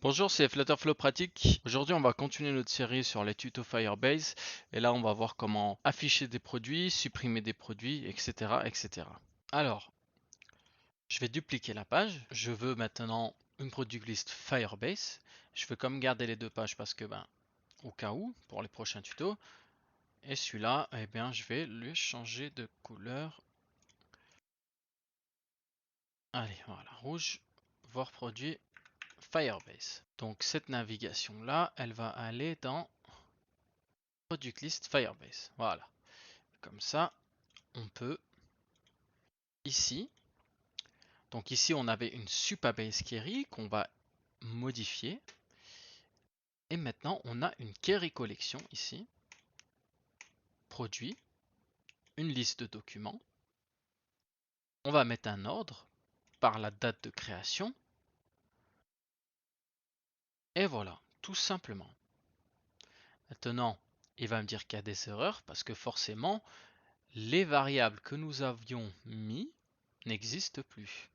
Bonjour, c'est Flutterflow Pratique. Aujourd'hui, on va continuer notre série sur les tutos Firebase. Et là, on va voir comment afficher des produits, supprimer des produits, etc., etc. Alors, je vais dupliquer la page. Je veux maintenant une product list Firebase. Je veux comme garder les deux pages parce que, au cas où, pour les prochains tutos. Et celui-là, eh bien, je vais le changer de couleur. Allez, voilà, rouge. Voir produit Firebase. Donc, cette navigation-là, elle va aller dans Product List Firebase. Voilà. Comme ça, on peut ici. Donc ici, on avait une Supabase query qu'on va modifier. Et maintenant, on a une query collection ici. Produit. Une liste de documents. On va mettre un ordre par la date de création. Et voilà, tout simplement. Maintenant, il va me dire qu'il y a des erreurs parce que forcément, les variables que nous avions mis n'existent plus.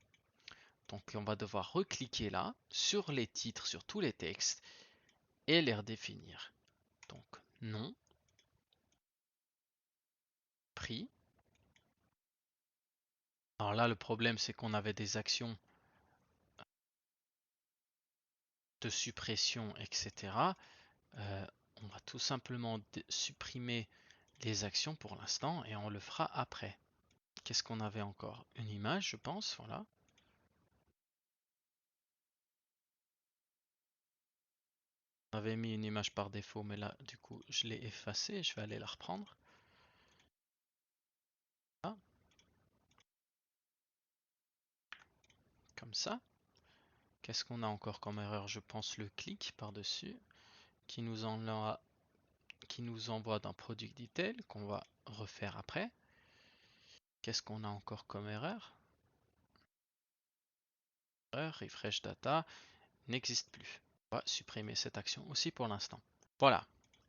Donc on va devoir recliquer là sur les titres, sur tous les textes et les redéfinir. Donc nom, prix. Alors là, le problème, c'est qu'on avait des actions de suppression, etc. On va tout simplement supprimer les actions pour l'instant et on le fera après. Qu'est-ce qu'on avait encore? Une image, je pense, voilà. On avait mis une image par défaut, mais là, du coup, je l'ai effacée. Je vais aller la reprendre. Là, comme ça. Qu'est-ce qu'on a encore comme erreur? Je pense le clic par-dessus qui nous envoie dans Product Detail qu'on va refaire après. Qu'est-ce qu'on a encore comme erreur? Refresh data n'existe plus. On va supprimer cette action aussi pour l'instant. Voilà.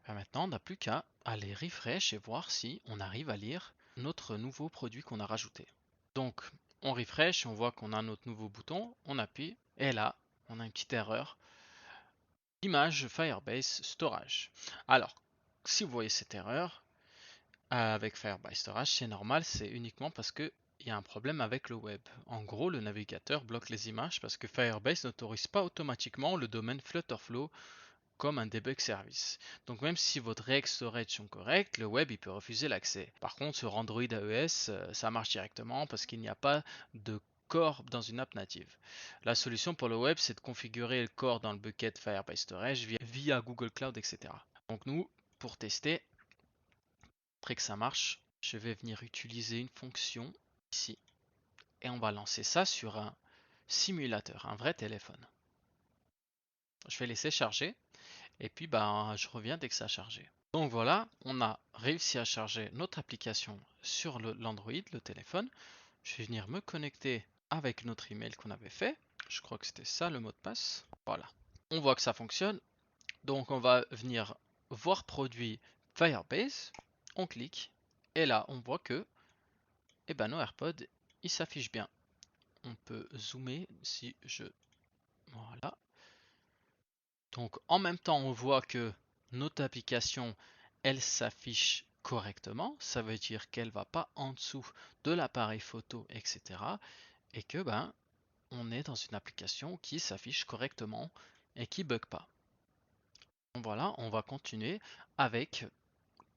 Et maintenant, on n'a plus qu'à aller refresh et voir si on arrive à lire notre nouveau produit qu'on a rajouté. Donc, on refresh, on voit qu'on a notre nouveau bouton, on appuie, et là, on a une petite erreur. Image Firebase Storage. Alors, si vous voyez cette erreur avec Firebase Storage, c'est normal, c'est uniquement parce que il y a un problème avec le web. En gros, le navigateur bloque les images parce que Firebase n'autorise pas automatiquement le domaine Flutterflow comme un debug service. Donc même si votre reg storage sont corrects, le web il peut refuser l'accès. Par contre sur Android AES, ça marche directement parce qu'il n'y a pas de core dans une app native. La solution pour le web, c'est de configurer le core dans le bucket Firebase Storage via Google Cloud, etc. Donc nous, pour tester, après que ça marche, je vais venir utiliser une fonction ici et on va lancer ça sur un simulateur, un vrai téléphone. Je vais laisser charger et puis je reviens dès que ça a chargé. Donc voilà, on a réussi à charger notre application sur l'Android, le téléphone. Je vais venir me connecter avec notre email qu'on avait fait. Je crois que c'était ça le mot de passe. Voilà. On voit que ça fonctionne. Donc on va venir voir produit Firebase. On clique. Et là, on voit que nos AirPods, ils s'affichent bien. On peut zoomer si je... Voilà. Donc en même temps, on voit que notre application, elle s'affiche correctement. Ça veut dire qu'elle va pas en dessous de l'appareil photo, etc. Et que on est dans une application qui s'affiche correctement et qui bug pas. Donc voilà, on va continuer avec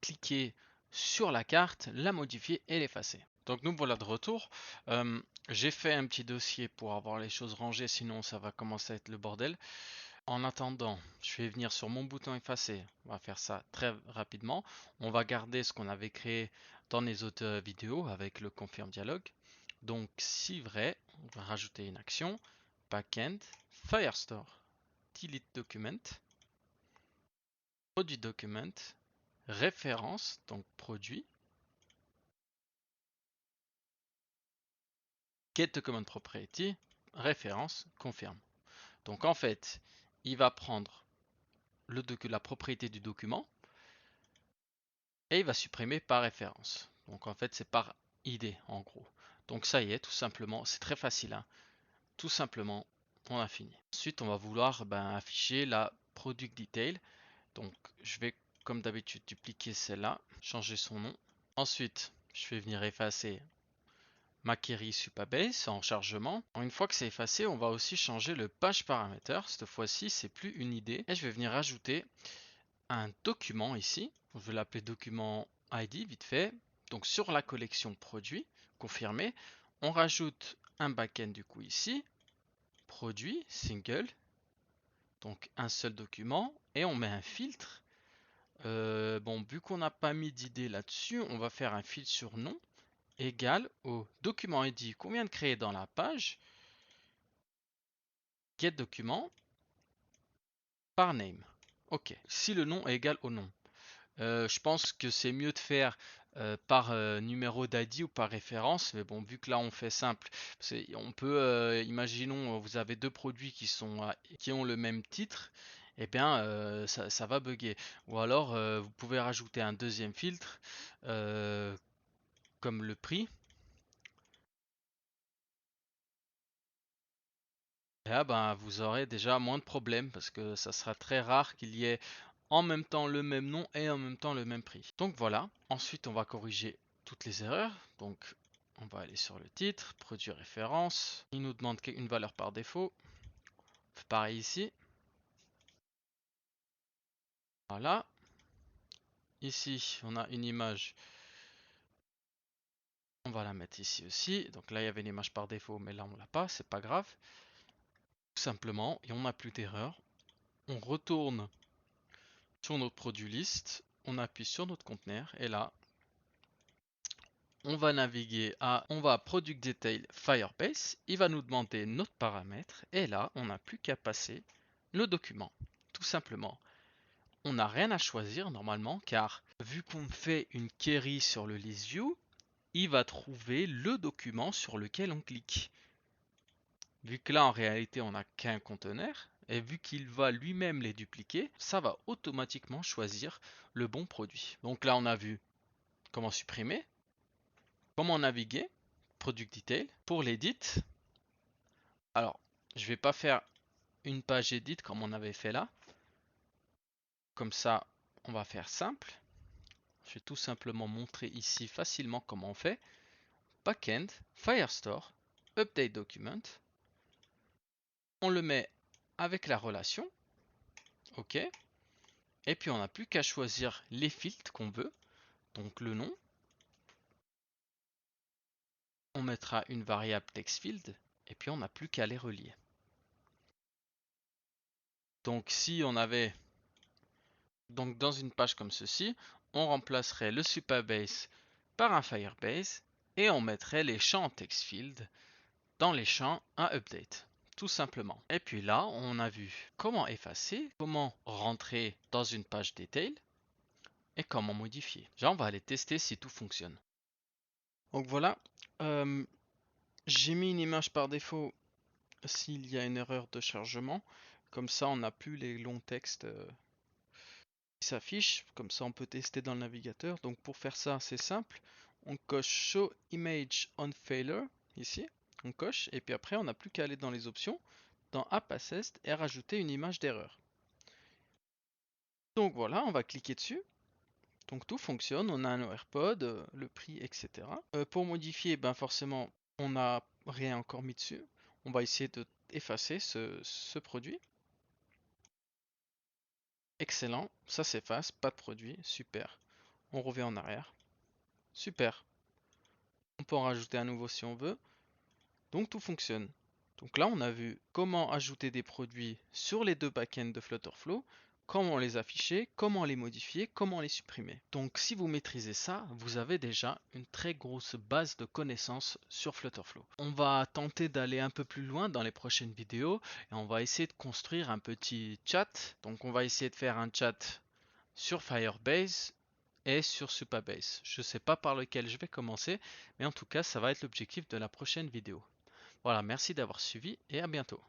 cliquer sur la carte, la modifier et l'effacer. Donc nous voilà de retour. J'ai fait un petit dossier pour avoir les choses rangées, sinon ça va commencer à être le bordel. En attendant, je vais venir sur mon bouton effacer. On va faire ça très rapidement. On va garder ce qu'on avait créé dans les autres vidéos avec le confirm dialogue. Donc, si vrai, on va rajouter une action. Backend, Firestore, delete document, produit document, référence, donc produit, get document property, référence, confirme. Donc en fait, il va prendre la propriété du document et il va supprimer par référence. Donc en fait, c'est par ID en gros. Donc ça y est, tout simplement, c'est très facile, hein. Tout simplement, on a fini. Ensuite, on va vouloir afficher la product detail. Donc, je vais, comme d'habitude, dupliquer celle-là, changer son nom. Ensuite, je vais venir effacer ma query Supabase en chargement. Une fois que c'est effacé, on va aussi changer le page parameter. Cette fois-ci, c'est plus une idée. Et je vais venir ajouter un document ici. Je vais l'appeler document ID vite fait. Donc sur la collection produit, confirmé, on rajoute un backend du coup ici. Produit, single. Donc un seul document. Et on met un filtre. Bon, vu qu'on n'a pas mis d'idée là-dessus, on va faire un filtre sur nom égal au document ID qu'on vient de créer dans la page get document par name. Ok, si le nom est égal au nom. Je pense que c'est mieux de faire par numéro d'ID ou par référence, mais bon, vu que là on fait simple, on peut, imaginons, vous avez deux produits qui ont le même titre, et eh bien ça va bugger. Ou alors vous pouvez rajouter un deuxième filtre comme le prix. Et là, vous aurez déjà moins de problèmes parce que ça sera très rare qu'il y ait en même temps le même nom et en même temps le même prix. Donc voilà, ensuite on va corriger toutes les erreurs. Donc on va aller sur le titre, produit référence. Il nous demande une valeur par défaut. Pareil ici. Voilà. Ici, on a une image. On va la mettre ici aussi. Donc là, il y avait une image par défaut, mais là, on l'a pas. C'est pas grave. Tout simplement, et on n'a plus d'erreur. On retourne sur notre produit list. On appuie sur notre conteneur. Et là, on va naviguer on va product detail Firebase, il va nous demander notre paramètre et là on n'a plus qu'à passer le document. Tout simplement. On n'a rien à choisir normalement car vu qu'on fait une query sur le list view, il va trouver le document sur lequel on clique. Vu que là en réalité on n'a qu'un conteneur et vu qu'il va lui-même les dupliquer, ça va automatiquement choisir le bon produit. Donc là on a vu comment supprimer. Comment naviguer? Product Detail. Pour l'edit, alors je vais pas faire une page edit comme on avait fait là. Comme ça, on va faire simple. Je vais tout simplement montrer ici facilement comment on fait. Backend, Firestore, Update Document. On le met avec la relation. OK. Et puis on n'a plus qu'à choisir les filtres qu'on veut. Donc le nom. On mettra une variable textfield. Et puis on n'a plus qu'à les relier. Donc si on avait donc dans une page comme ceci, on remplacerait le Supabase par un Firebase et on mettrait les champs textfield dans les champs à update. Tout simplement. Et puis là, on a vu comment effacer, comment rentrer dans une page detail et comment modifier. Déjà, on va aller tester si tout fonctionne. Donc voilà, j'ai mis une image par défaut s'il y a une erreur de chargement. Comme ça, on n'a plus les longs textes qui s'affichent. Comme ça, on peut tester dans le navigateur. Donc pour faire ça, c'est simple. On coche Show Image on Failure ici. On coche et puis après, on n'a plus qu'à aller dans les options, dans App Assist et rajouter une image d'erreur. Donc voilà, on va cliquer dessus. Donc tout fonctionne, on a un AirPod, le prix, etc. Pour modifier, forcément, on n'a rien encore mis dessus. On va essayer de effacer ce produit. Excellent, ça s'efface, pas de produit, super. On revient en arrière. Super. On peut en rajouter un nouveau si on veut. Donc tout fonctionne. Donc là, on a vu comment ajouter des produits sur les deux backends de Flutterflow, comment les afficher, comment les modifier, comment les supprimer. Donc si vous maîtrisez ça, vous avez déjà une très grosse base de connaissances sur Flutterflow. On va tenter d'aller un peu plus loin dans les prochaines vidéos et on va essayer de construire un petit chat. Donc on va essayer de faire un chat sur Firebase et sur Supabase. Je ne sais pas par lequel je vais commencer, mais en tout cas, ça va être l'objectif de la prochaine vidéo. Voilà, merci d'avoir suivi et à bientôt.